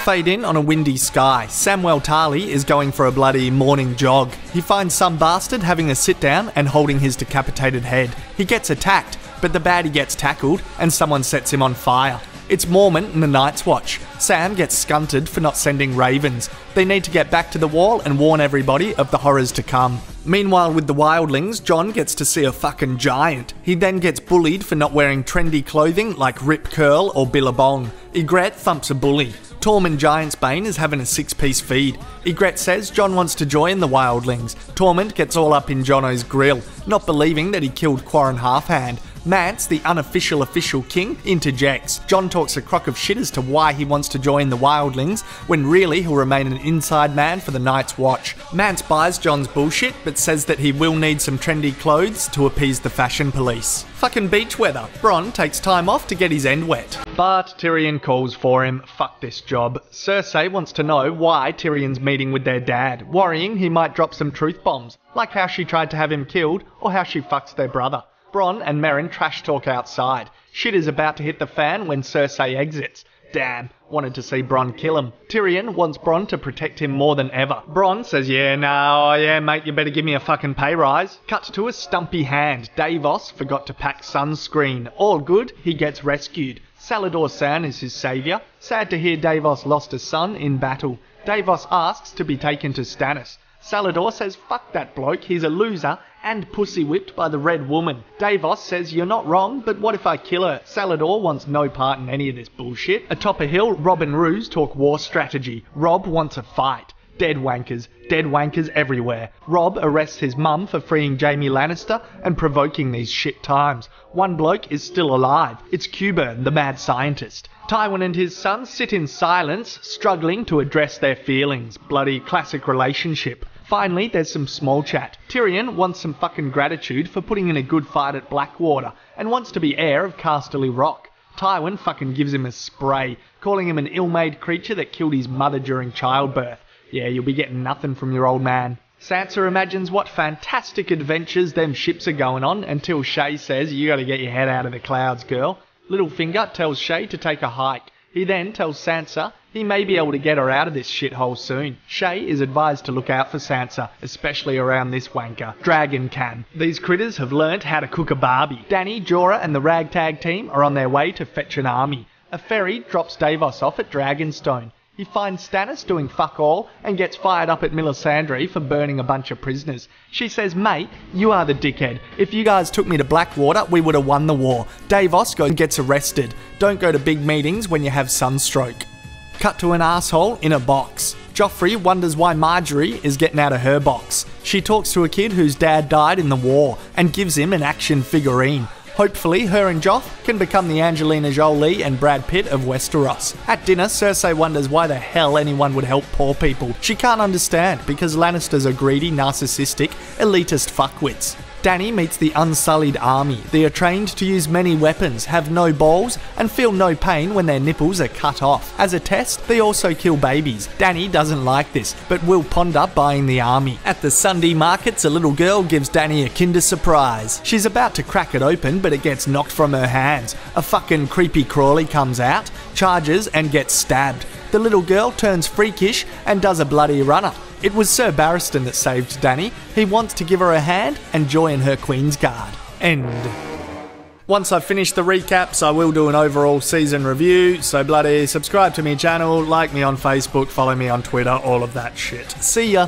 Fade in on a windy sky. Samuel Tarly is going for a bloody morning jog. He finds some bastard having a sit down and holding his decapitated head. He gets attacked, but the baddie gets tackled and someone sets him on fire. It's Mormon and the Night's Watch. Sam gets scunted for not sending ravens. They need to get back to the wall and warn everybody of the horrors to come. Meanwhile, with the wildlings, John gets to see a fucking giant. He then gets bullied for not wearing trendy clothing like Rip Curl or Billabong. Egret thumps a bully. Tormund Giantsbane is having a 6-piece feed. Egret says John wants to join the wildlings. Tormund gets all up in Jono's grill, not believing that he killed Quarren Halfhand. Mance, the unofficial official king, interjects. John talks a crock of shit as to why he wants to join the wildlings, when really he'll remain an inside man for the Night's Watch. Mance buys John's bullshit, but says that he will need some trendy clothes to appease the fashion police. Fucking beach weather. Bronn takes time off to get his end wet. But Tyrion calls for him. Fuck this job. Cersei wants to know why Tyrion's meeting with their dad, worrying he might drop some truth bombs, like how she tried to have him killed, or how she fucks their brother. Bronn and Meryn trash talk outside. Shit is about to hit the fan when Cersei exits. Damn, wanted to see Bronn kill him. Tyrion wants Bronn to protect him more than ever. Bronn says, yeah mate, you better give me a fucking pay rise. Cut to a stumpy hand. Davos forgot to pack sunscreen. All good, he gets rescued. Salladhor Saan is his saviour. Sad to hear Davos lost a son in battle. Davos asks to be taken to Stannis. Salladhor says fuck that bloke, he's a loser and pussy whipped by the Red Woman. Davos says you're not wrong, but what if I kill her? Salladhor wants no part in any of this bullshit. Atop a hill, Robb and Roose talk war strategy. Robb wants a fight. Dead wankers everywhere. Robb arrests his mum for freeing Jaime Lannister and provoking these shit times. One bloke is still alive. It's Qyburn, the mad scientist. Tywin and his son sit in silence, struggling to address their feelings. Bloody classic relationship. Finally, there's some small chat. Tyrion wants some fucking gratitude for putting in a good fight at Blackwater, and wants to be heir of Casterly Rock. Tywin fucking gives him a spray, calling him an ill-made creature that killed his mother during childbirth. Yeah, you'll be getting nothing from your old man. Sansa imagines what fantastic adventures them ships are going on until Shae says, you gotta get your head out of the clouds, girl. Littlefinger tells Shae to take a hike. He then tells Sansa he may be able to get her out of this shithole soon. Shae is advised to look out for Sansa, especially around this wanker, Dragon Can. These critters have learnt how to cook a barbie. Dany, Jorah and the ragtag team are on their way to fetch an army. A ferry drops Davos off at Dragonstone. He finds Stannis doing fuck all and gets fired up at Melisandre for burning a bunch of prisoners. She says, mate, you are the dickhead. If you guys took me to Blackwater, we would have won the war. Davos goes and gets arrested. Don't go to big meetings when you have sunstroke. Cut to an asshole in a box. Joffrey wonders why Marjorie is getting out of her box. She talks to a kid whose dad died in the war and gives him an action figurine. Hopefully, her and Joff can become the Angelina Jolie and Brad Pitt of Westeros. At dinner, Cersei wonders why the hell anyone would help poor people. She can't understand, because Lannisters are greedy, narcissistic, elitist fuckwits. Dany meets the Unsullied Army. They are trained to use many weapons, have no balls, and feel no pain when their nipples are cut off. As a test, they also kill babies. Dany doesn't like this, but will ponder buying the army. At the Sunday markets, a little girl gives Dany a Kinder Surprise. She's about to crack it open, but it gets knocked from her hands. A fucking creepy crawly comes out, charges, and gets stabbed. The little girl turns freakish and does a bloody runner. It was Sir Barristan that saved Dany. He wants to give her a hand and join her Queen's Guard. End. Once I've finished the recaps, I will do an overall season review, so bloody subscribe to my channel, like me on Facebook, follow me on Twitter, all of that shit. See ya!